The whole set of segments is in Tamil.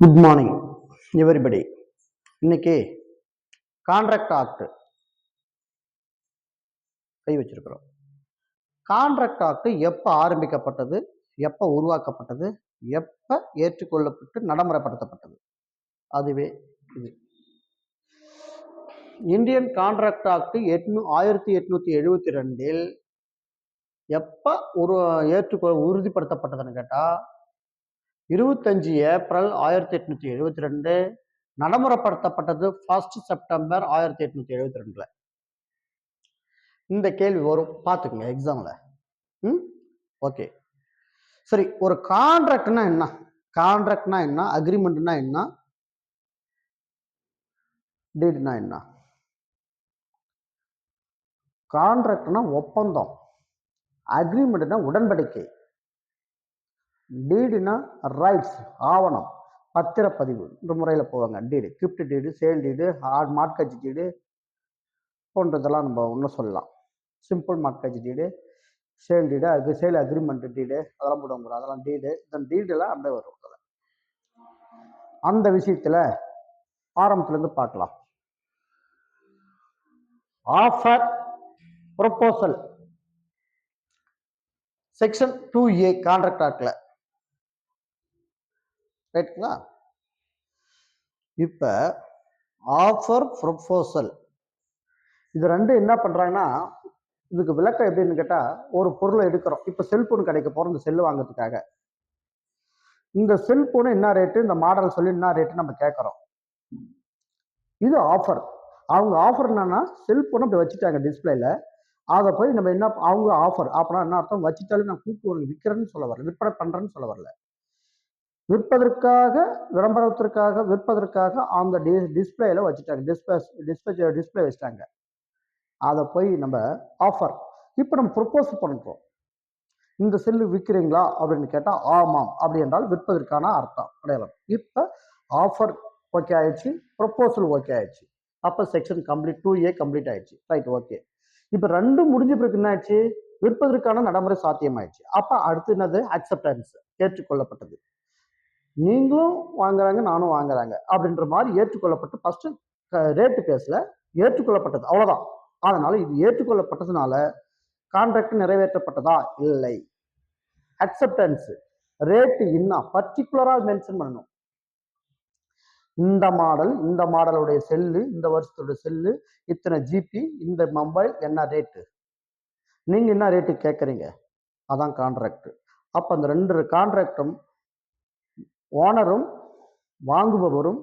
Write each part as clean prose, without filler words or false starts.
Good morning everybody. இன்னைக்கு கான்ட்ராக்ட் ஆக்ட் கை வச்சிருக்கிறோம். கான்ட்ராக்ட் ஆக்ட் எப்போ ஆரம்பிக்கப்பட்டது, எப்போ உருவாக்கப்பட்டது, எப்போ ஏற்றுக்கொள்ளப்பட்டு நடைமுறைப்படுத்தப்பட்டது, அதுவே இது. இந்தியன் கான்ட்ராக்ட் ஆக்ட் 1872 எப்போ உறுதிப்படுத்தப்பட்டதுன்னு கேட்டால் 25 ஏப்ரல் 1872, நடைமுறைப்படுத்தப்பட்டது 1 செப்டம்பர் 1872. இந்த கேள்வி வரும், பார்த்துக்குங்க எக்ஸாம்ல. ஓகே, சரி. ஒரு கான்ட்ராக்ட்னா என்ன, கான்ட்ராக்ட்னா என்ன, அக்ரிமெண்ட்னா என்ன, டீட்னா என்ன? கான்ட்ராக்ட்னா ஒப்பந்தம், அக்ரிமெண்ட்னா உடன்படிக்கை, டீடுனா ரைட்ஸ், ஆவணம், பத்திரப்பதிவு இந்த முறையில் போவாங்க. Deed, gift deed, sale deed, mortgage deed போன்றதெல்லாம் நம்ம ஒன்றும் சொல்லலாம். Simple mortgage deed, sale deed, அது சேல் அக்ரிமெண்ட் டீடு, அதெல்லாம் போடுவாங்க. அதெல்லாம் டீடு, இந்த டீடெல்லாம் அந்த வரும். அந்த விஷயத்துல ஆரம்பத்துலேருந்து பார்க்கலாம். Offer proposal section 2A contract ஆக்ட்ல, ரைட்டுங்களா? இப்ப ஆஃபர் ப்ரொபோசல் இது ரெண்டு என்ன பண்றாங்கன்னா, இதுக்கு விளக்கம் எப்படின்னு கேட்டா, ஒரு பொருளை எடுக்கிறோம். இப்ப செல்போன் கடைக்கு போறோம் இந்த செல்லு வாங்குறதுக்காக. இந்த செல்போனு என்ன ரேட்டு, இந்த மாடல் சொல்லி என்ன ரேட்டு நம்ம கேட்கறோம். இது ஆஃபர். அவங்க ஆஃபர் என்னன்னா, செல்போனை இப்படி வச்சுட்டாங்க டிஸ்பிளேல, அதை போய் நம்ம என்ன, அவங்க ஆஃபர் அப்படின்னா என்ன அர்த்தம், வச்சுட்டாலும் நான் கூப்பிட்டு விற்கிறேன்னு சொல்ல வரல, விற்பனை பண்றேன்னு சொல்ல வரல. விற்பதற்காக, விளம்பரத்திற்காக, விற்பதற்காக அந்த டிஸ்பிளேல வச்சுட்டாங்க, டிஸ்பிளே வச்சுட்டாங்க. அதை போய் நம்ம ஆஃபர். இப்போ நம்ம ப்ரொபோஸ் பண்றோம், இந்த செல்லு விற்கிறீங்களா அப்படின்னு கேட்டா ஆமாம் அப்படி என்றால் விற்பதற்கான அர்த்தம் அடையாளம். இப்ப ஆஃபர் ஓகே ஆயிடுச்சு, ப்ரொபோசல் ஓகே ஆயிடுச்சு. அப்ப செக்ஷன் கம்ப்ளீட் 2A கம்ப்ளீட் ஆயிடுச்சு. Right, okay. இப்ப ரெண்டும் முடிஞ்ச பிறகு என்ன ஆயிடுச்சு, விற்பதற்கான நடைமுறை சாத்தியமாயிடுச்சு. அப்ப அடுத்து என்னது, அக்செப்டன்ஸ், ஏற்றுக்கொள்ளப்பட்டது. நீங்களும் வாங்குறாங்க, நானும் வாங்குறாங்க அப்படின்ற மாதிரி ஏற்றுக்கொள்ளப்பட்டு ஃபர்ஸ்ட் ரேட்டு பேசல, ஏற்றுக்கொள்ளப்பட்டது, அவ்வளவுதான். அதனால இது ஏற்றுக்கொள்ளப்பட்டதுனால கான்ட்ராக்ட் நிறைவேற்றப்பட்டதா, இல்லை. அக்செப்டன்ஸ், ரேட்டு இன்னும் பர்டிகுலரா மென்ஷன் பண்ணணும். இந்த மாடல், இந்த மாடலுடைய செல்லு, இந்த வருஷத்தோட செல்லு, இத்தனை ஜிபி, இந்த மொபைல் என்ன ரேட்டு, நீங்க என்ன ரேட்டு கேட்குறீங்க, அதான் கான்ட்ராக்ட். அப்ப அந்த ரெண்டு கான்ட்ராக்டும் ஓனரும் வாங்குபவரும்,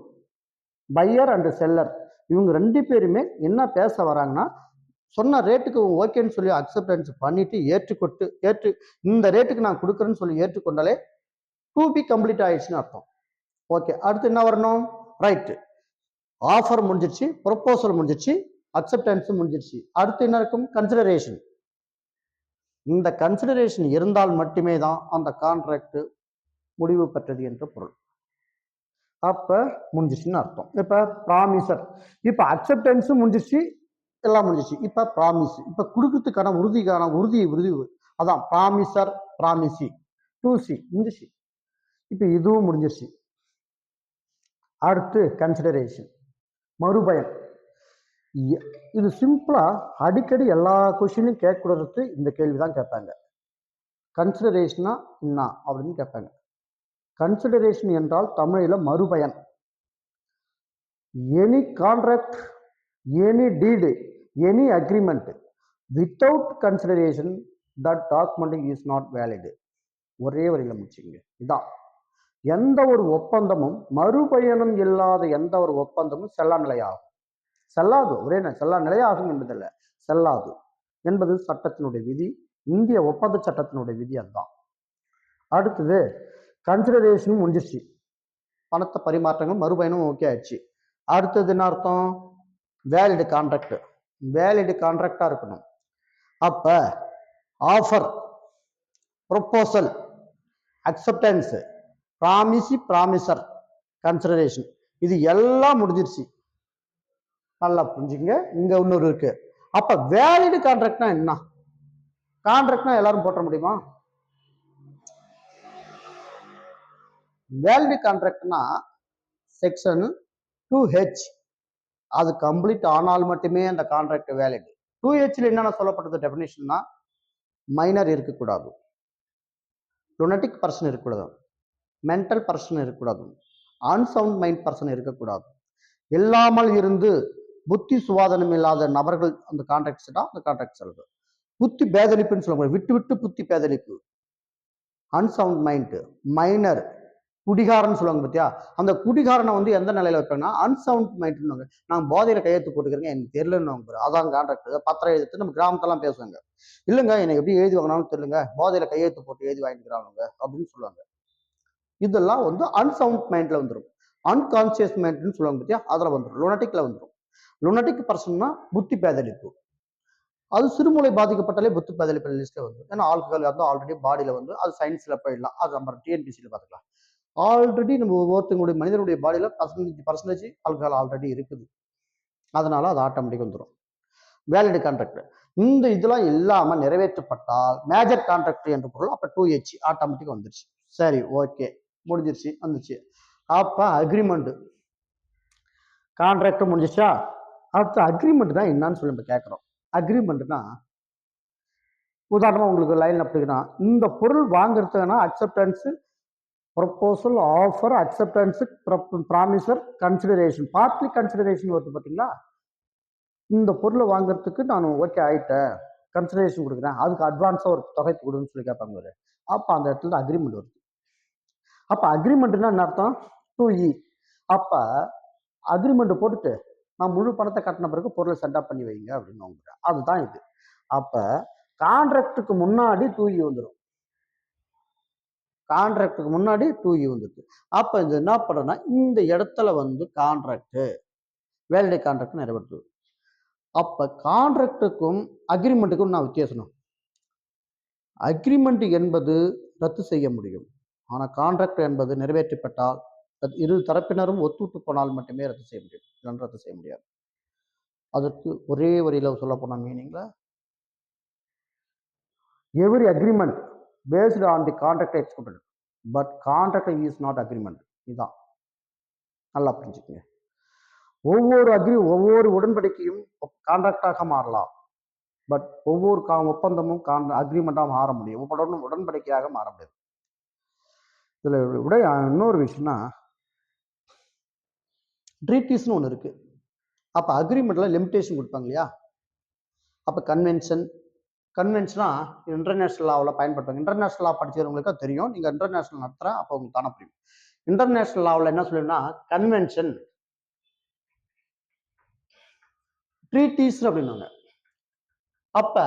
பையர் அண்ட் செல்லர், இவங்க ரெண்டு பேருமே என்ன பேச வராங்கன்னா, சொன்ன ரேட்டுக்கு ஓகேன்னு சொல்லி அக்செப்டன்ஸ் பண்ணிட்டு ஏற்று இந்த ரேட்டுக்கு நான் கொடுக்குறேன்னு சொல்லி ஏற்றுக்கொண்டாலே 2B கம்ப்ளீட் ஆயிடுச்சுன்னு அர்த்தம். ஓகே, அடுத்து என்ன வரணும், ரைட். ஆஃபர் முடிஞ்சிருச்சு, ப்ரொபோசல் முடிஞ்சிருச்சு, அக்செப்டன்ஸ் முடிஞ்சிருச்சு. அடுத்து என்ன இருக்கும், கன்சிடரேஷன். இந்த கன்சிடரேஷன் இருந்தால் மட்டுமே தான் அந்த கான்ட்ராக்ட் முடிவு பெற்றது என்று பொருள். அப்ப முடிஞ்சிச்சுன்னு அர்த்தம். இப்ப ப்ராமிசர், இப்ப அக்செப்டன்ஸ் முடிஞ்சிருச்சு, எல்லாம் முடிஞ்சிச்சு. இப்ப ப்ராமிஸ், இப்ப கொடுக்கறதுக்கான உறுதி, அதான் ப்ராமிசர், ப்ராமிசி, 2C முடிஞ்சிச்சு. இப்ப இதுவும் முடிஞ்சிருச்சு. அடுத்து கன்சிடரேஷன், மறுபயன். இது சிம்பிளா அடிக்கடி எல்லா கொஸ்டினும் கேட்கக்கூடாது, இந்த கேள்விதான் கேட்பாங்க. கன்சிடரேஷனா என்ன அப்படின்னு கேட்பாங்க. கன்சிடரேஷன் என்றால் தமிழில் மறுபயன். Any contract, any deed, any agreement without consideration that document is not valid. ஒரே வரியில் முடிச்சுங்க. இதான், எந்த ஒரு ஒப்பந்தமும் மறுபயணம் இல்லாத எந்த ஒரு ஒப்பந்தமும் செல்லா நிலையாகும். செல்லாது, ஒரே செல்லா நிலையாகும் என்பதில்லை, செல்லாது என்பது சட்டத்தினுடைய விதி, இந்திய ஒப்பந்த சட்டத்தினுடைய விதி. அதுதான். அடுத்தது கன்சிடரேஷன் முடிஞ்சிருச்சு, பணத்தை பரிமாற்றங்கள் மறுபயணம் ஓகே ஆயிடுச்சு. அடுத்தது என்ன அர்த்தம், வேலிட் கான்ட்ராக்ட். வேலிட் கான்ட்ராக்டா இருக்கணும். அப்ப offer, proposal, acceptance, promisor, consideration, இது எல்லாம் முடிஞ்சிருச்சு. நல்லா புரிஞ்சுங்க. இங்க இன்னொரு இருக்கு. அப்ப வேலிட் கான்ட்ராக்ட்னா என்ன? கான்ட்ராக்ட்னா எல்லாரும் போட்ட முடியுமா? வேலிட் கான்ட்ராக்ட்னா செக்ஷன் 2H அது கம்ப்ளீட் ஆனால் மட்டுமே அந்த கான்ட்ராக்ட் வேலிட். 2Hல என்னென்ன சொல்லப்பட்டது டெஃபினேஷன்னா, மைனர் இருக்கக்கூடாது, லுனட்டிக் பர்சன் இருக்கக்கூடாது, மென்டல் பர்சன் இருக்கக்கூடாது, அன்சவுண்ட் மைண்ட் பர்சன் இருக்கக்கூடாது, இல்லாமல் இருந்து புத்தி சுவாதனம் இல்லாத நபர்கள் அந்த கான்ட்ராக்ட்ஸ் தான் அந்த கான்ட்ராக்ட் சொல்றது. புத்தி பேதலிப்புன்னு சொல்லுவாங்க, விட்டு விட்டு புத்தி பேதலிப்பு, அன்சவுண்ட் மைண்ட், மைனர், குடிகாரன்னு சொல்லுவாங்க பார்த்தியா, அந்த குடிகாரனை வந்து எந்த நிலையில வைப்பாங்கன்னா அன்சவுண்ட் மைண்ட்னுவாங்க. நான் போதையில கையெழுத்து போட்டுக்கிறேங்க எனக்கு தெரியலன்னு, அதான் கான்ட்ராக்ட். பத்திரம் எழுதிட்டு நம்ம கிராமத்தெல்லாம் பேசுவாங்க, இல்லைங்க எனக்கு எப்படி எழுதி வாங்கினாலும் தெரியலங்க, போதையில கையெழுத்து போட்டு எழுதி வாங்கிக்கிறாங்க அப்படின்னு சொல்லுவாங்க. இதெல்லாம் வந்து அன்சவுண்ட் மைண்ட்ல வந்துடும். அன்கான்சியஸ் மைண்ட்னு சொல்லுவாங்க பார்த்தியா, அதில் வந்துடும், லுனட்டிக்ல வந்துடும். லுனட்டிக் பர்சன்னா புத்தி பேதலிப்பு, அது சிறுமூளை பாதிக்கப்பட்டாலே புத்தி பேதலிப்பு லிஸ்ட்ல வந்து, ஏன்னா ஆல்கஹால் வந்து ஆல்ரெடி பாடியில வந்து அது சயின்ஸ்ல போயிடலாம், அது நம்ம டிஎன்பிசியில் பார்த்துக்கலாம். ஆல்ரெடி நம்ம ஒவ்வொருத்தங்களுடைய மனிதனுடைய பாடியில 15% ஆல்கஹால் ஆல்ரெடி இருக்குது, அதனால அது ஆட்டோமேட்டிக் வந்துடும். வேலிட் கான்ட்ராக்ட் இந்த இதெல்லாம் இல்லாம நிறைவேற்றப்பட்டால் மேஜர் கான்ட்ராக்ட் என்று பொருள். அப்ப 2H ஆட்டோமேட்டிக் வந்துருச்சு. சரி, ஓகே, முடிஞ்சிருச்சு, வந்துச்சு. அப்ப அக்ரிமெண்ட் கான்ட்ராக்ட் முடிஞ்சிச்சா? அடுத்து அக்ரிமெண்ட் தான் என்னன்னு சொல்லி நம்ம கேட்கிறோம். அக்ரிமெண்ட்னா உதாரணமா உங்களுக்கு லைன் அப்படின்னா, இந்த பொருள் வாங்குறதுனா acceptance, proposal, offer, acceptance, promisor, consideration, partly consideration வருது பார்த்தீங்களா. இந்த பொருளை வாங்குறதுக்கு நான் ஓகே ஆயிட்டேன், கன்சிடரேஷன் கொடுக்குறேன், அதுக்கு அட்வான்ஸாக ஒரு தொகை கொடுன்னு சொல்லி கேட்பாங்க. அப்போ அந்த இடத்துல அக்ரிமெண்ட் வருது. அப்போ அக்ரிமெண்ட்னா என்ன அர்த்தம்? 2E. அப்போ அக்ரிமெண்ட் போட்டுட்டு நான் முழு பணத்தை கட்டின பிறகு பொருளை சென்டப் பண்ணி வைங்க அப்படின்னு வாங்குறேன், அதுதான் இது. அப்போ கான்ட்ராக்டுக்கு முன்னாடி 2E வந்துடும், கான்ட்ராக்டுக்கு முன்னாடி 2E வந்துடுது. அப்போ இது என்ன பண்ணுறேன்னா, இந்த இடத்துல வந்து கான்ட்ராக்டு வேலிட் கான்ட்ராக்ட் நிறைவேற்றுது. அப்போ கான்ட்ராக்டுக்கும் அக்ரிமெண்ட்டுக்கும் நான் வித்தியாசம். அக்ரிமெண்ட் என்பது ரத்து செய்ய முடியும், ஆனால் கான்ட்ராக்ட் என்பது நிறைவேற்றப்பட்டால் இரு தரப்பினரும் ஒத்துட்டு போனால் மட்டுமே ரத்து செய்ய முடியும், இல்லைன்னு ரத்து செய்ய முடியாது. அதற்கு ஒரே வரியில் சொல்ல போன மீனிங்ல, every agreement based on the contract exported but contract is not agreement. இதுதான் நல்லா புரிஞ்சுக்கங்க. ஒவ்வொரு உடன்படிக்கையும் கான்ட்ராக்டாக மாறலாம், பட் ஒவ்வொரு ஒப்பந்தமும் அக்ரிமெண்ட்டாக மாற முடியும், உடன்படிக்கையாக மாற முடியாது. இதுல விட இன்னொரு விஷயம்னா, ட்ரீட்டிஸ்னு ஒன்று இருக்கு. அப்போ அக்ரிமெண்ட்ல லிமிடேஷன் கொடுப்பாங்க இல்லையா. அப்போ கன்வென்ஷனா இன்டர்நேஷனல் லாவில் பயன்படுத்துவாங்க. இன்டர்நேஷனல் லா படிச்சவங்களுக்கு தெரியும், நீங்கள் இன்டர்நேஷனல் நடத்துகிற அப்போ உங்களுக்கு தானே புரியும். இன்டர்நேஷனல் லாவில் என்ன சொல்லுன்னா கன்வென்ஷன், ட்ரீட்டிஸ் அப்படின்னாங்க. அப்போ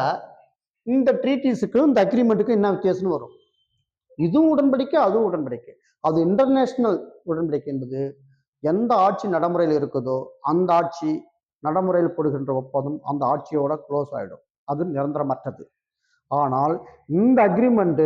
இந்த ட்ரீட்டிஸுக்கும் இந்த அக்ரிமெண்ட்டுக்கும் என்ன வித்தியாசம்னு வரும். இதுவும் உடன்படிக்கை, அதுவும் உடன்படிக்கை. அது இன்டர்நேஷனல் உடன்படிக்கை என்பது எந்த ஆட்சி நடைமுறையில் இருக்குதோ அந்த ஆட்சி நடைமுறையில் போடுகின்ற ஒப்பந்தம் அந்த ஆட்சியோட க்ளோஸ் ஆகிடும், அது நிரந்தரமற்றது. ஆனால் இந்த அக்ரிமெண்ட்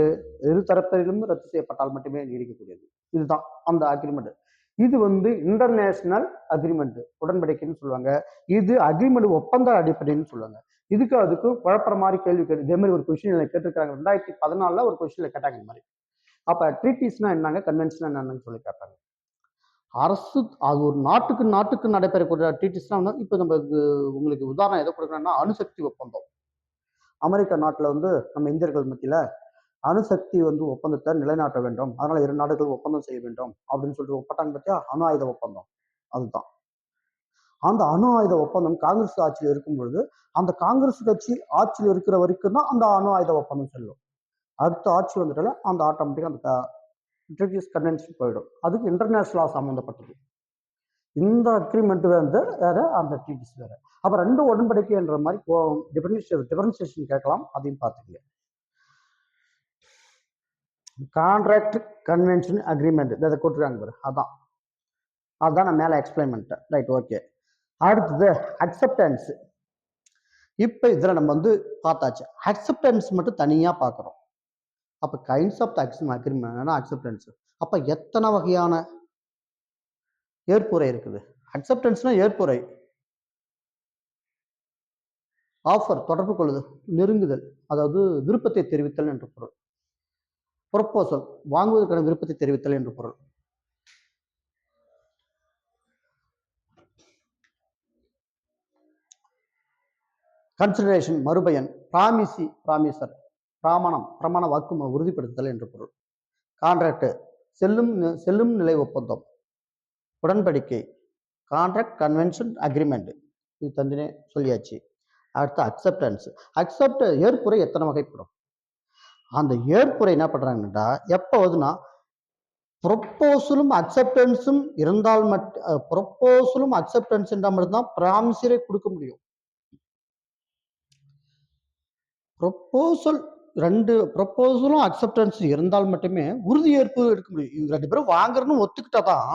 இரு தரப்பிலும் ரத்து செய்யப்பட்டால் மட்டுமே நீடிக்கக்கூடியது. இதுதான் அந்த அக்ரிமெண்ட். இது வந்து இன்டர்நேஷனல் அக்ரிமெண்ட் உடன்படிக்கைன்னு சொல்லுவாங்க. இது அக்ரிமெண்ட் ஒப்பந்த அடிப்படைன்னு சொல்லுவாங்க. இதுக்கு அதுக்கு குழப்பற மாதிரி கேள்வி கேட்டு இதே மாதிரி ஒரு கொஸ்டின் கேட்டிருக்காங்க. 2014 ஒரு கொஸ்டின்ல கேட்டாங்க இந்த மாதிரி. அப்ப ட்ரீட்டிஸ்னா என்னங்க, கன்வென்ஷன் என்னன்னு சொல்லி கேட்பாங்க. அரசு அது ஒரு நாட்டுக்கு நடைபெறக்கூடிய ட்ரீட்டிஸ்னா இப்போ நம்ம உங்களுக்கு உதாரணம் எதை கொடுக்குறோம்னா, அணுசக்தி ஒப்பந்தம். அமெரிக்க நாட்டில் வந்து நம்ம இந்தியர்கள் மத்தியில் அணுசக்தி வந்து ஒப்பந்தத்தை நிலைநாட்ட வேண்டும், அதனால 2 நாடுகள் ஒப்பந்தம் செய்ய வேண்டும் அப்படின்னு சொல்லிட்டு ஒப்பட்டாங்க பத்தியா, அணு ஆயுத ஒப்பந்தம். அதுதான் அந்த அணு ஆயுத ஒப்பந்தம் காங்கிரஸ் ஆட்சியில் இருக்கும் பொழுது, அந்த காங்கிரஸ் கட்சி ஆட்சியில் இருக்கிற வரைக்கும் தான் அந்த அணு ஆயுத ஒப்பந்தம் செல்லும். அடுத்த ஆட்சி வந்துட்டால அந்த ஆட்டோமேட்டிக்கா அந்த ட்ரீட்டிஸ் கன்வென்ஷன் போயிடும். அதுக்கு இன்டர்நேஷனலா சம்மந்தப்பட்டது. இந்த அக்ரிமெண்ட் வந்து வேற, அந்த ட்ரீட்டிஸ் வேற. அப்ப 2 உடன்படிக்கை என்ற மாதிரி டிஃபரன்சியேஷன் கேட்கலாம், அதையும் பார்த்துக்கங்க. கான்ட்ராக்ட், கன்வென்ஷன், அக்ரிமெண்ட் இதை கொடுத்துருக்காங்க பாரு, அதான் நான் மேலே எக்ஸ்பிளைன் பண்ணிட்டேன். Right, okay. அடுத்தது அக்செப்டன்ஸ். இப்போ இதில் நம்ம வந்து பார்த்தாச்சு, அக்செப்டன்ஸ் மட்டும் தனியாக பார்க்குறோம். அப்போ கைண்ட்ஸ் ஆஃப் அக்ரிமெண்ட் அக்செப்டன்ஸ். அப்போ எத்தனை வகையான ஏற்புரை இருக்குது? அக்செப்டன்ஸ்னா ஏற்புரை, ஆஃபர் தொடர்பு கொள்ளுதல், நெருங்குதல், அதாவது விருப்பத்தை தெரிவித்தல் என்று பொருள். ப்ரொபோசல் வாங்குவதற்கான விருப்பத்தை தெரிவித்தல் என்று பொருள். கன்சிடரேஷன் மறுபயன், பிராமிசி பிராமிசர், பிரமாண வாக்கு உறுதிப்படுத்துதல் என்று பொருள். கான்ட்ராக்ட் செல்லும் நிலை ஒப்பந்தம், உடன்படிக்கை, கான்ட்ராக்ட் கன்வென்ஷன் அக்ரிமெண்ட், இது தந்தினே சொல்லியாச்சு. அடுத்து அக்செப்டன்ஸ். ஏற்புரை எத்தனை வகைப்படும்? அந்த ஏற்புரை என்ன பண்றாங்கன்னா எப்போ வருதுன்னா ப்ரொப்போசலும் அக்செப்டன்ஸும் இருந்தால் ப்ரொப்போசலும் அக்செப்டன்ஸ் என்றால் மட்டும்தான் பிராமிசரை கொடுக்க முடியும். ப்ரொப்போசலும் அக்செப்டன்ஸ் இருந்தால் மட்டுமே உறுதியேற்பு எடுக்க முடியும். இவங்க 2 பேரும் வாங்குறன்னு ஒத்துக்கிட்டாதான்.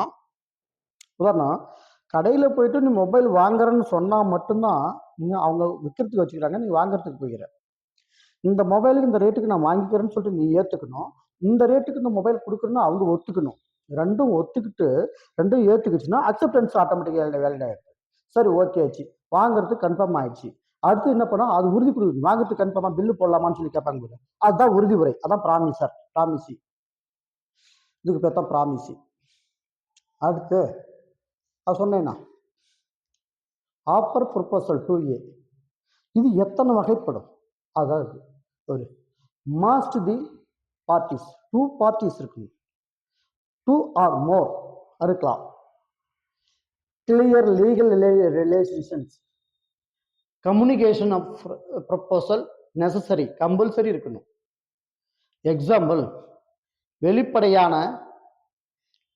உதாரணம், கடையில போயிட்டு நீ மொபைல் வாங்குறன்னு சொன்னா மட்டும்தான் நீங்க அவங்க விற்கிறதுக்கு வச்சுக்கிறாங்க, நீ வாங்குறதுக்கு போய்கிற. இந்த மொபைலுக்கு இந்த ரேட்டுக்கு நான் வாங்கிக்கிறேன்னு சொல்லிட்டு நீ ஏத்துக்கணும், இந்த ரேட்டுக்கு இந்த மொபைல் கொடுக்குறன்னு அவங்க ஒத்துக்கணும். ரெண்டும் ஏத்துக்குச்சுன்னா அக்செப்டன்ஸ் ஆட்டோமேட்டிக்காக வேலிட் ஆயிடுச்சு. சரி, ஓகே ஆச்சு, வாங்குறதுக்கு கன்ஃபார்ம் ஆயிடுச்சு. அடுத்து என்ன பண்ணா அது உறுதி கொடுக்குது, வாங்குறதுக்கு கன்ஃபார்மா பில்லு போடலாமான்னு சொல்லி கேட்பாங்க. அதுதான் உறுதி உரை, அதான் பிராமிசி. இதுக்கு பேர் தான் பிராமிசி. அடுத்து அது சொன்னேன்னா ஆஃபர் ப்ரொபோசல் 2A, இது எத்தனை வகைப்படும்? அதாவது ஒரு மாஸ்ட் தி பார்ட்டிஸ், 2 பார்ட்டிஸ் இருக்கணும், 2 ஆர் மோர் இருக்கலாம், clear legal relations, communication of proposal necessary, compulsory இருக்கணும். எக்ஸாம்பிள், வெளிப்படையான,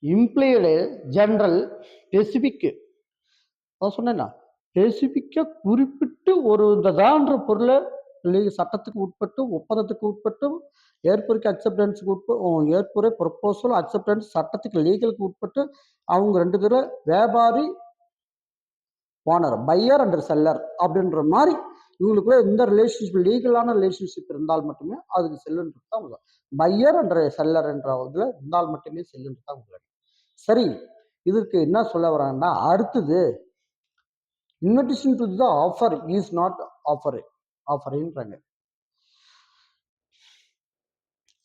இம்ப்ளைடு, ஜெனரல், ஸ்பெசிபிக். சொன்னேன்னா ஸ்பெசிபிக்கா குறிப்பிட்டு ஒரு இந்ததான்ற பொருளை சட்டத்துக்கு உட்பட்டு, ஒப்பந்தத்துக்கு உட்பட்டு, ஏற்புரைக்கு அக்செப்டன்ஸுக்கு ஏற்புரை ப்ரொபோசல் அக்செப்டன்ஸ் சட்டத்துக்கு லீகலுக்கு உட்பட்டு அவங்க 2 பேரும் வியாபாரி ஓனர், பையர் அண்ட் செல்லர் அப்படின்ற மாதிரி இவங்களுக்குள்ள இந்த ரிலேஷன்ஷிப், லீகலான ரிலேஷன்ஷிப் இருந்தால் மட்டுமே அதுக்கு செல்லுன்றது தான் உங்களுக்கு. பையர் அண்ட் செல்லர் என்ற இதுல இருந்தால் மட்டுமே செல்லுன்றது தான் உங்களுக்கு. சரி, இதுக்கு என்ன சொல்ல வராங்கன்னா அடுத்தது invitation to the offer is not ஆஃபர்ன்றாங்க.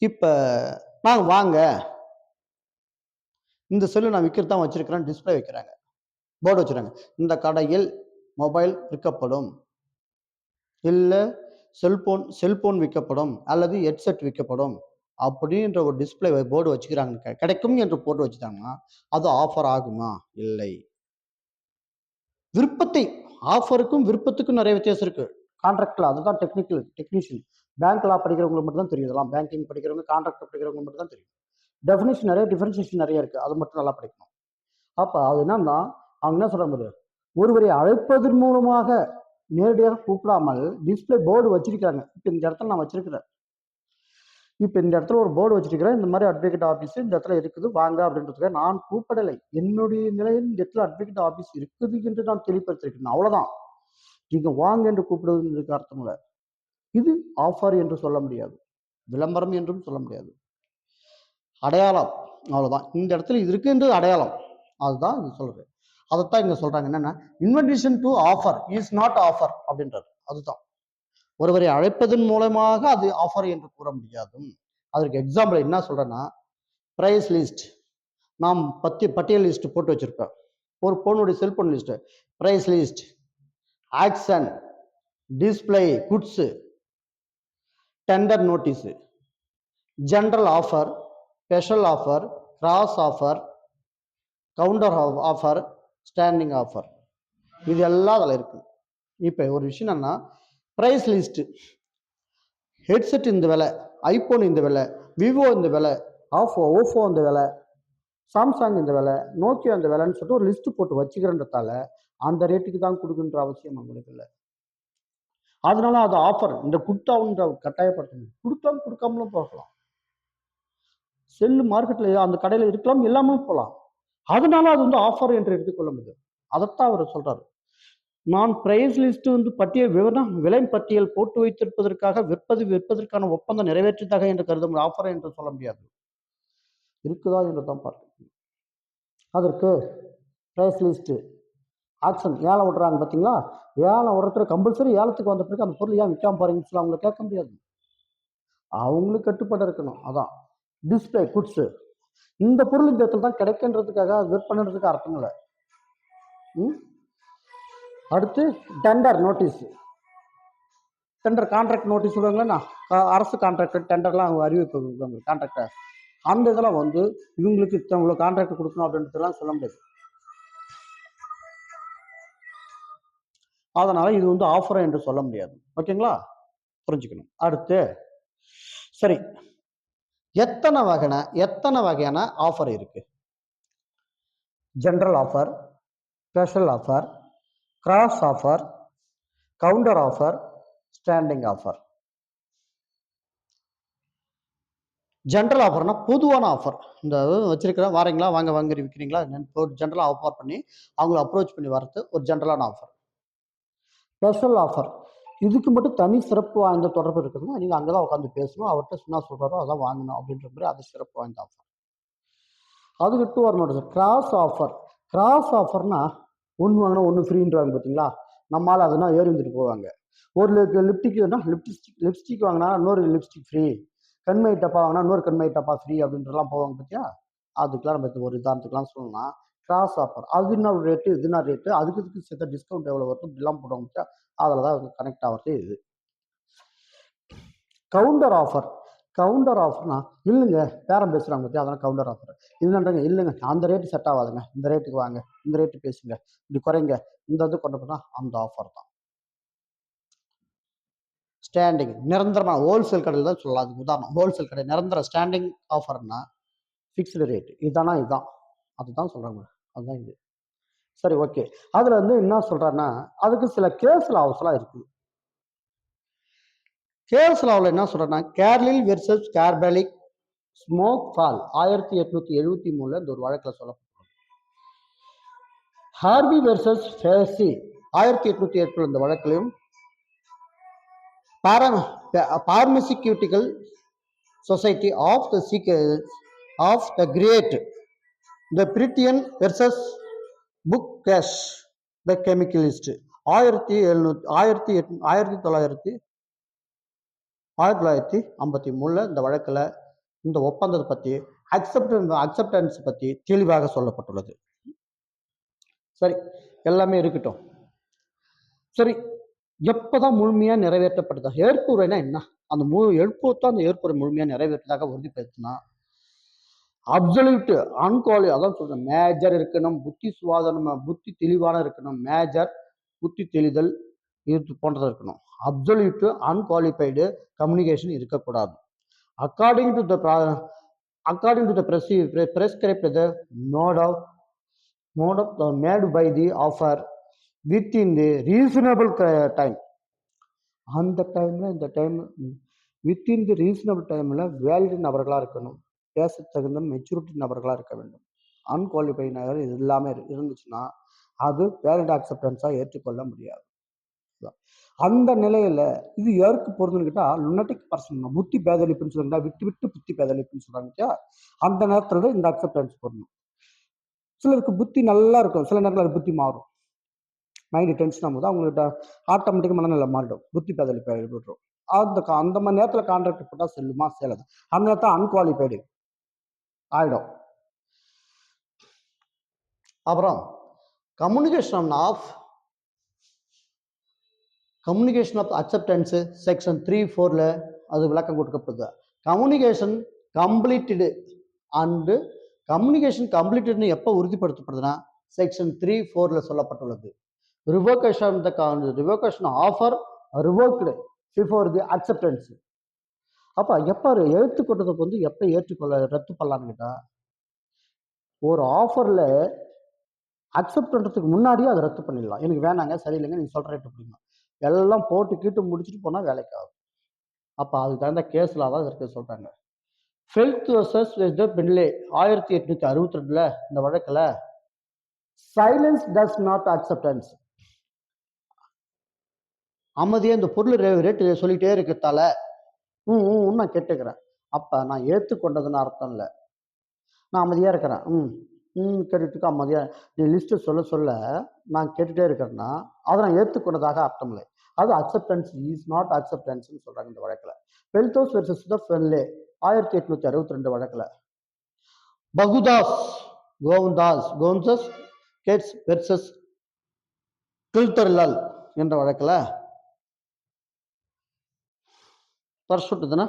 இப்ப நான் வாங்க, இந்த செல்லு நான் விற்கிறதான் வச்சிருக்கிறேன், டிஸ்பிளே வைக்கிறாங்க, போர்டு வச்சுறாங்க, இந்த கடையில் மொபைல் விற்கப்படும், இல்லை செல்போன் விற்கப்படும், அல்லது ஹெட்செட் விற்கப்படும் அப்படின்ற ஒரு டிஸ்பிளே போர்டு வச்சுக்கிறாங்க, கிடைக்கும் என்று போர்டு வச்சுட்டாங்கன்னா அது ஆஃபர் ஆகுமா? இல்லை. விருப்பத்தை, ஆஃபருக்கும் விருப்பத்துக்கும் நிறைய வித்தியாசம் இருக்கு கான்ட்ராக்ட்ல. அதுதான் டெக்னீஷியன், பேங்க் லா படிக்கிறவங்களுக்கு மட்டும் தான் தெரியும். இதெல்லாம் பேங்கிங் படிக்கிறவங்க, கான்ட்ராக்ட் படிக்கிறவங்க மட்டும் தான் தெரியும். டிஃபரன்ஷியேஷன் நிறைய இருக்கு, அது மட்டும் நல்லா படிக்கணும். அப்ப அது என்னன்னா அவங்க என்ன சொல்றாங்க, ஒருவரை அழைப்பதன் மூலமாக நேரடியாக கூப்பிடாமல் டிஸ்பிளே போர்டு வச்சிருக்காங்க. இப்ப இந்த இடத்துல நான் வச்சிருக்கிறேன், இப்ப இந்த இடத்துல ஒரு போர்டு வச்சிருக்கிறேன், இந்த மாதிரி அட்வொகேட் ஆபீஸ் இந்த இடத்துல இருக்குது, வாங்க அப்படின்றதுக்கு நான் கூப்பிடலை, என்னுடைய நிலையில் இந்த இடத்துல அட்வொகேட் ஆபீஸ் இருக்குது என்று நான் தெளிவுபடுத்திருக்கேன், அவ்வளவுதான். நீங்க வாங்க என்று கூப்பிடுவதற்கு அர்த்தம் இல்லை. இது ஆஃபர் என்று சொல்ல முடியாது, விளம்பரம் என்றும் சொல்ல முடியாது, அடையாளம், அவ்வளவுதான். இந்த இடத்துல இது இருக்குன்றது அடையாளம், அதுதான் இது சொல்றது. அதைத்தான் இங்க சொல்றாங்க, என்னன்னா invitation to offer is not offer அப்படின்றது. அதுதான், ஒருவரை அழைப்பதன் மூலமாக அது ஆஃபர் என்று கூற முடியாது. அதற்கு எக்ஸாம்பிள் என்ன சொல்றேன்னா, பிரைஸ் லிஸ்ட், நாம் பட்டியல் லிஸ்ட் போட்டு வச்சிருப்பேன், ஒரு போனுடைய cellphone list, price list, action, display, goods, tender notice, general offer, special offer, cross offer, counter offer, standing offer, இது எல்லாம் அதில் இருக்கு. இப்போ ஒரு விஷயம் என்னன்னா, பிரைஸ் லிஸ்ட், ஹெட்செட் இந்த விலை, ஐபோன் இந்த விலை, விவோ இந்த விலை, ஓப்போ இந்த விலை, சாம்சங் இந்த விலை, நோக்கியா இந்த விலைன்னு சொல்லிட்டு ஒரு லிஸ்ட் போட்டு வச்சுக்கிறன்றதால அந்த ரேட்டுக்கு தான் கொடுக்குன்ற அவசியம் உங்களுக்கு இல்லை. அதனால அது ஆஃபர், இந்த கொடுத்தாவுன்ற கட்டாயப்படுத்தணும், கொடுக்கலாம் கொடுக்காமலும் போகலாம். செல்லு மார்க்கெட்ல அந்த கடையில் இருக்கலாம், இல்லாமல் போகலாம். அதனால அது வந்து ஆஃபர் என்று எடுத்துக்கொள்ள முடியும். அதைத்தான் அவர் சொல்றாரு. நான் பிரைஸ் லிஸ்ட் வந்து விலை பட்டியல் போட்டு வைத்திருப்பதற்காக விற்பதற்கான ஒப்பந்தம் நிறைவேற்றதாக என்று கருத ஆஃபர் என்று சொல்ல முடியாது, இருக்குதா என்று தான் பார்க்கணும். அதற்கு பிரைஸ் லிஸ்ட், ஆக்ஷன், ஏலம் விடுறாங்க பார்த்தீங்களா, ஏலம் விடுறதுல கம்பல்சரி ஏலத்துக்கு வந்த பிறகு அந்த பொருள் ஏன் விற்காம போறீங்கன்னு சொல்லி அவங்களை கேட்க முடியாது, அவங்களுக்கு கட்டுப்பாடு இருக்கணும். அதான் டிஸ்பிளே, குட்ஸ், இந்த பொருள் இந்த இடத்துல தான் கிடைக்கின்றதுக்காக விற்பனைன்றதுக்கு அர்த்தம் இல்லை. அடுத்து tender notice, tender contract notice சொல்லுவாங்களா, அரசு கான்ட்ராக்ட் டெண்டர்லாம் அவங்க அறிவிப்பு கான்ட்ராக்டர், அந்த இதெல்லாம் வந்து இவங்களுக்கு இவ்வளோ கான்ட்ராக்ட் கொடுக்கணும் அப்படின்றதுலாம் சொல்ல முடியாது. அதனால இது வந்து ஆஃபர் என்று சொல்ல முடியாது. ஓகேங்களா, புரிஞ்சுக்கணும். அடுத்து சரி, எத்தனை வகையான ஆஃபர் இருக்கு? General offer, special offer, cross offer, counter offer, standing offer. General ஆஃபர்னா பொதுவான ஆஃபர். இந்த வச்சிருக்கிறேன் வாரீங்களா, வாங்க வாங்கி விற்கிறீங்களா, ஜென்ரலாக ஆஃபர் பண்ணி அவங்கள அப்ரோச் பண்ணி வரது ஒரு ஜென்ரலான ஆஃபர். ஸ்பெஷல் ஆஃபர், இதுக்கு மட்டும் தனி சிறப்பு வாய்ந்த தொடர்பு இருக்குதுன்னா நீங்கள் அங்கே தான் உட்காந்து பேசணும், அவர்கிட்ட சொன்னா சொல்கிறாரோ அதான் வாங்கணும் அப்படின்ற மாதிரி அது சிறப்பு வாய்ந்த ஆஃபர். அதுக்கு 2 or notice. Cross offer, cross ஆஃபர்னா ஒன்று வாங்கினா ஒன்று ஃப்ரீன்றாங்க பார்த்தீங்களா, நம்மளால் அதுனா ஏறி வந்துட்டு போவாங்க. ஒரு லிப்ஸ்டிக்னா லிப்ஸ்டிக் வாங்கினா இன்னொரு லிப்ஸ்டிக் ஃப்ரீ, கண்மை டப்பா வாங்கினா இன்னொரு கண்மை டப்பா ஃப்ரீ அப்படின்றலாம் போவாங்க பார்த்தியா, அதுக்கெலாம் நம்ம ஒரு உதாரணத்துக்குலாம் சொல்லலாம். கிராஸ் ஆஃபர், அது என்ன ரேட்டு இது என்ன ரேட்டு, அதுக்கு சேர்த்த டிஸ்கவுண்ட் எவ்வளோ வருது இப்படிலாம் போடுவாங்க பார்த்தியா, அதில் தான் கனெக்ட் ஆகிறது இது. கவுண்டர் ஆஃபர், கவுண்டர் ஆஃபர்னா இல்லைங்க பேரம் பேசுகிறாங்க பார்த்தியா, அதெல்லாம் கவுண்டர் ஆஃபர். இல்லைன்றாங்க இல்லைங்க அந்த ரேட்டு செட் ஆகாதுங்க, இந்த ரேட்டுக்கு வாங்க, இந்த ரேட்டு பேசுங்க, இப்படி குறைங்க, இந்த இது கொண்டு போனால் அந்த ஆஃபர் தான். ஸ்டாண்டிங் நிரந்தரமாக ஹோல்சேல் கடையில் தான் சொல்லலாம். அதுக்கு உதாரணம் ஹோல்சேல் கடை நிரந்தர ஸ்டாண்டிங் ஆஃபர்னா ஃபிக்ஸ்டு ரேட், இதுதானா இதுதான், அதுதான் சொல்கிறாங்க, அதுதான் இது. சரி ஓகே, அதில் வந்து என்ன சொல்கிறாருன்னா அதுக்கு சில கேஸ் லாஸ்லாம் இருக்குது. கேஸ் லாவில் என்ன சொல்கிறேன்னா கேர்லில் வெர்சஸ் கார்பலிக் ஸ்மோக் ஃபால் 1873 இந்த ஒரு வழக்கில் சொல்லப்பட்டுள்ளது. ஹார்வி வெர்சஸ் ஃபேசி 1808 இந்த வழக்கிலும் pharmaceutical society of the Great the Britain versus புக் கேஷ் த கெமிக்கலிஸ்ட் 1953 இந்த வழக்கில் இந்த ஒப்பந்தத்தை பற்றி அக்செப்டன்ஸ் பற்றி தெளிவாக சொல்லப்பட்டுள்ளது. சரி, எல்லாமே இருக்கட்டும். சரி, எப்போதான் முழுமையாக நிறைவேற்றப்படுதா? ஏற்புரைனா என்ன? அந்த எழுப்புத்தான் அந்த ஏற்புரை முழுமையாக நிறைவேற்றதாக உறுதிப்படுத்தினா அப்சல்யூட் அன்குவாலி, அதான் சொல்றேன், மேஜர் இருக்கணும், புத்தி சுவாதனம், புத்தி தெளிவான இருக்கணும், மேஜர் புத்தி தெளிதல் இது போன்றதாக இருக்கணும். அப்சல்யூட் அன்குவாலிஃபைடு கம்யூனிகேஷன் இருக்கக்கூடாது. According to the prescribed the mode of made by the offer within the reasonable time. அந்த டைம்ல இந்த டைம் வித்தின் தி ரீசனபிள் டைம்ல வேலிட் நபர்களாக இருக்கணும், பேச தகுந்த மெச்சூரிட்டி நபர்களாக இருக்க வேண்டும். அன்குவாலிஃபைட் நபர் இது எல்லாமே இருந்துச்சுன்னா அது வேலிட் அக்செப்டன்ஸாக ஏற்றுக்கொள்ள முடியாது. அந்த நிலையில இது யாருக்கு பொருந்துன்னு கேட்டா லுனட்டிக் பர்சன், புத்தி பேதளிப்புன்னு சொல்லுங்க, விட்டு விட்டு புத்தி பேதளிப்புன்னு சொல்றாங்க. அந்த நேரத்துல இந்த அக்செப்டன்ஸ் பொருந்தும். சிலருக்கு புத்தி நல்லா இருக்கும், சில நேரத்தில் புத்தி மாறும், மைண்டு டென்ஷன் ஆகும்போது அவங்கள்ட்ட ஆட்டோமேட்டிக்காக மனநிலை மாறிடும், புத்தி பேதளிப்பு ஏற்பட்டுரும். அந்த மாதிரி நேரத்தில் கான்ட்ராக்ட் போட்டால் செல்லுமா செல்லாது, அந்த நேரத்தில் அன்குவாலிஃபைடு ஆயிடும். அப்புறம் கம்யூனிகேஷன் ஆஃப் அக்செப்டன்ஸ் செக்ஷன் 3(4) அது விளக்கம் கொடுக்கப்படுது. கம்யூனிகேஷன் கம்ப்ளீட்டடு அண்டு கம்யூனிகேஷன் கம்ப்ளீட்டட்னு எப்போ உறுதிப்படுத்தப்படுதுன்னா செக்ஷன் 3(4) சொல்லப்பட்டுள்ளது. Revocation offer revoked before the acceptance. அப்போ எப்போ ஏற்றுக்கொண்டதுக்கு வந்து எப்போ ரத்து பண்ணலான்னு கேட்டா ஒரு ஆஃபரில் அக்செப்ட் பண்ணுறதுக்கு முன்னாடியே அதை ரத்து பண்ணிடலாம். எனக்கு வேணாங்க, சரியில்லைங்க, நீங்கள் சொல்கிற ரேட்டு பிடிக்கும் எல்லாம் போட்டு கீட்டு முடிச்சுட்டு போனால் வேலைக்கு ஆகும். அப்போ அதுக்கு தகுந்த கேஸில் தான் இருக்க சொல்கிறாங்க. ஃபெல்த் வர்சஸ் பென்லே 1862 இந்த வழக்கில் சைலன்ஸ் டஸ் நாட் அக்செப்டன்ஸ், அமைதியாக இந்த பொருள் ரேட்டு சொல்லிகிட்டே இருக்கிறதால நான் கேட்டுக்கிறேன், அப்போ நான் ஏற்றுக்கொண்டதுன்னு அர்த்தம் இல்லை. நான் அமைதியாக இருக்கிறேன், கேட்டுட்டு அமைதியாக நீ லிஸ்ட்டு சொல்ல நான் கேட்டுகிட்டே இருக்கிறேன்னா அதை நான் ஏற்றுக்கொண்டதாக அர்த்தம் இல்லை. அது அக்செப்டன்ஸ் இஸ் நாட் அக்செப்டன்ஸ்னு சொல்கிறாங்க இந்த வழக்கில். பெல்தோஸ் வெர்சஸ் த ஃபென்லே 1862 வழக்கில். கோவுந்தாஸ் கேட்ஸ் வெர்சஸ் கில்டர்லால் என்ற வழக்கில் ತರಿಸ್ಬಿಟ್ಟಿದ್ದಾನ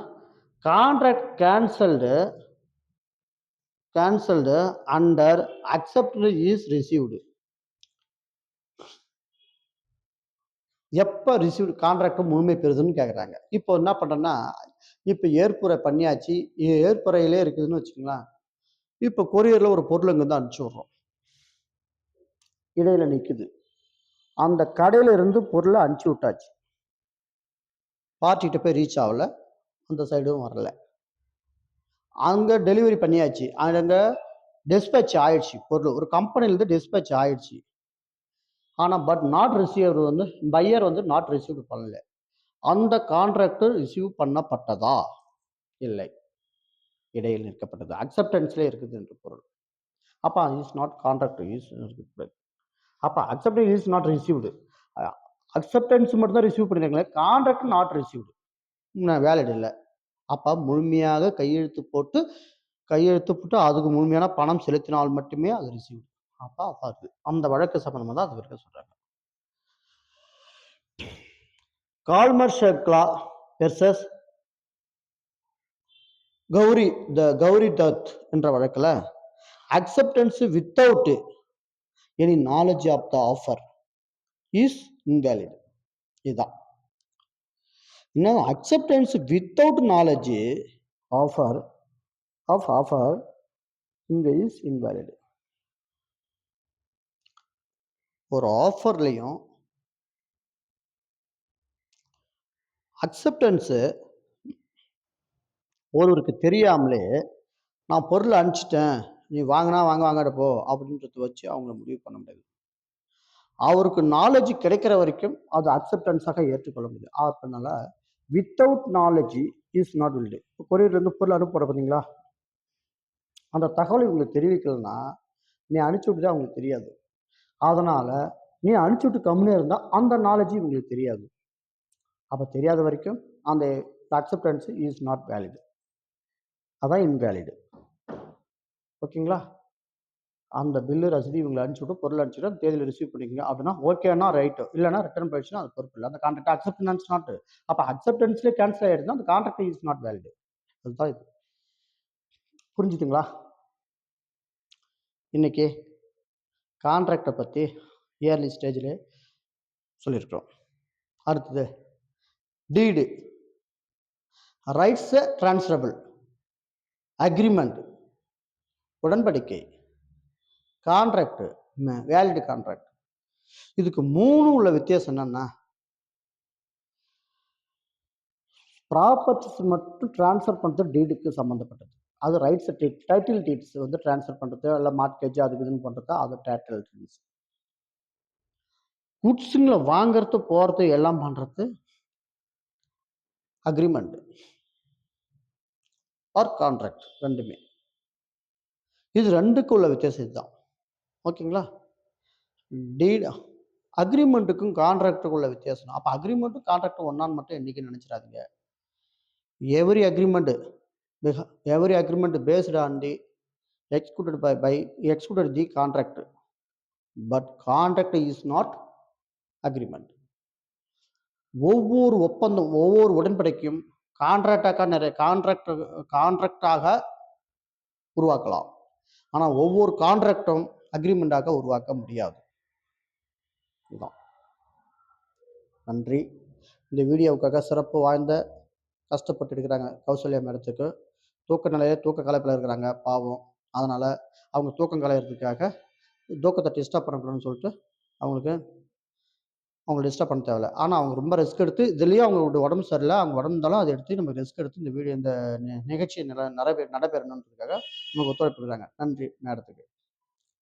contract cancelled under accepted is received. எப்போ ரிசீவ்டு கான்ட்ராக்ட் முழுமை பெறுதுன்னு கேட்குறாங்க. இப்போ என்ன பண்ணுறேன்னா, இப்போ ஏற்புரை பண்ணியாச்சு, ஏற்புரையிலே இருக்குதுன்னு வச்சுக்கலாம். இப்போ கொரியரில் ஒரு பொருள் இங்கே வந்து அனுப்பிச்சி விட்றோம், இடையில நிற்குது. அந்த கடையில இருந்து பொருளை அனுப்பிச்சி விட்டாச்சு, பார்ட்டிகிட்ட போய் ரீச் ஆகலை, அந்த சைடும் வரல. அங்கே டெலிவரி பண்ணியாச்சு, அங்கே டிஸ்பேச் ஆயிடுச்சு பொருள், ஒரு கம்பெனிலேருந்து டிஸ்பேச் ஆயிடுச்சு. ஆனால் பட் நாட் ரிசீவ்டு வந்து பையர் வந்து நாட் ரிசீவ்டு பண்ணல. அந்த கான்ட்ராக்ட் ரிசீவ் பண்ணப்பட்டதா? இல்லை, இடையில் நிற்கப்பட்டது, அக்செப்டன்ஸ்லேயே இருக்குது என்று பொருள். அப்போ இஸ் நாட் கான்ட்ராக்ட் இஸ் இருக்குது. அப்போ acceptance is not received, acceptance மட்டும் தான் ரிசீவ் பண்ணிருக்காங்களே, கான்ட்ராக்ட் நாட் ரிசீவ்டு, வேலிட் இல்லை. அப்போ முழுமையாக கையெழுத்து போட்டு அதுக்கு முழுமையான பணம் செலுத்தினால் மட்டுமே அது ரிசீவ். அப்போ அது அந்த வழக்கு சம்பந்தமாக தான் அது வரைக்கும் சொல்றாங்க. கால்மர் ஷெக்லா வெர்சஸ் கௌரி தத் என்ற வழக்கில் acceptance without any knowledge of the offer is invalid. இதுதான் இன்னும் அக்செப்டன்ஸ் வித்தவுட் நாலேஜ் ஆஃபர் இங்கே இஸ் இன்வேலிட். ஒரு ஆஃபர்லையும் அக்செப்டன்ஸு ஒருவருக்கு தெரியாமலே நான் பொருள் அனுப்பிச்சிட்டேன், நீ வாங்காட போ அப்படின்றத வச்சு அவங்கள முடிவு பண்ண முடியாது. அவருக்கு நாலேஜ் கிடைக்கிற வரைக்கும் அது அக்செப்டன்ஸாக ஏற்றுக்கொள்ள முடியாது. அதனால without knowledge is not wild. இப்போ கொரியர்லேருந்து பொருள் அனுப்புற பார்த்தீங்களா, அந்த தகவலை உங்களுக்கு தெரிவிக்கலன்னா நீ அனுப்பிச்சி விட்டுதான் அவங்களுக்கு தெரியாது. அதனால் நீ அனுப்பிச்சி விட்டு கம்முனே இருந்தால் அந்த நாலேஜ் உங்களுக்கு தெரியாது. அப்போ தெரியாத வரைக்கும் அந்த அக்செப்டன்ஸ் இஸ் நாட் வேலிட், அதான் இன்வேலிடு. ஓகேங்களா? அந்த பில்லு ரசீது இவங்களை அனுப்பிச்சுட்டு பொருள் அனுப்பிச்சுட்டு தேதியில் ரிசீவ் பண்ணிக்கோங்க அப்படின்னா ஓகேனா ரைட்டு, இல்லைனா ரிட்டர்ன் போயிடுச்சுன்னா அது பொறுப்பு இல்லை. அந்த கான்ட்ராக்ட் அக்செப்டன்ஸ் நாட், அப்போ அக்செப்டன்ஸ்லேயே கேன்சல் ஆகிடுதுன்னா அந்த கான்ட்ராக்ட் இஸ் நாட் வேலிடு. அதுதான் இது. புரிஞ்சுதுங்களா? இன்னைக்கு கான்ட்ராக்டை பற்றி இயர்லி ஸ்டேஜில் சொல்லியிருக்கிறோம். அடுத்தது டீடு, ரைட்ஸ் டிரான்ஸ்ஃபரபிள், அக்ரிமெண்ட் உடன்படிக்கை, கான்ட்ராக்ட் வேலிட் கான்ட்ராக்ட். இதுக்கு மூணு உள்ள வித்தியாசம் என்னன்னா, ப்ராப்பர்ட்டிஸ் மட்டும் டிரான்ஸ்ஃபர் பண்ணுறது டீடுக்கு சம்மந்தப்பட்டது, அது ரைட்ஸ் டைட்டில் டீட்ஸ் வந்து டிரான்ஸ்ஃபர் பண்ணுறது, இல்லை மார்க்கேஜ் அதுக்கு இதுன்னு பண்ணுறது அது டைட்டில் டீட்ஸ். குட்ஸுங்களை வாங்கிறது போகிறது எல்லாம் பண்ணுறது அக்ரிமெண்ட் ஆர் கான்ட்ராக்ட், ரெண்டுமே. இது ரெண்டுக்கும் உள்ள வித்தியாசம் இதுதான். ஓகேங்களா? டீட் அக்ரிமெண்ட்டுக்கும் கான்ட்ராக்டுக்கும் உள்ள வித்தியாசம். அப்போ அக்ரிமெண்ட்டும் கான்ட்ராக்டும் ஒன்னான்னு மட்டும் என்னைக்கு நினைச்சிடாதீங்க. Every agreement based on the executed the contract, but contract is not agreement. ஒவ்வொரு ஒப்பந்தம், ஒவ்வொரு உடன்படிக்கையும் கான்ட்ராக்டாக உருவாக்கலாம், ஆனால் ஒவ்வொரு கான்ட்ராக்டும் அக்ரிமெண்டாக உருவாக்க முடியாது. இதுதான். நன்றி. இந்த வீடியோவுக்காக சிறப்பு வாய்ந்த கஷ்டப்பட்டு இருக்கிறாங்க கௌசல்யா மேடத்துக்கு. தூக்க கலைப்பில் இருக்கிறாங்க பாவம். அதனால் அவங்க தூக்கம் கலையிறதுக்காக தூக்கத்தை டிஸ்டர்ப் பண்ணக்கூடாதுன்னு சொல்லிட்டு அவங்களை டிஸ்டர்ப் பண்ண தேவையில்லை. ஆனால் அவங்க ரொம்ப ரிஸ்க் எடுத்து, இதுலேயும் அவங்களோட உடம்பு சரியில்லை, அவங்க உடம்பு இருந்தாலும் அதை எடுத்து நம்ம ரிஸ்க் எடுத்து இந்த நிகழ்ச்சியை நடைபெறணுன்றதுக்காக நமக்கு ஒத்துழைப்பு இருக்கிறாங்க. நன்றி மேடத்துக்கு.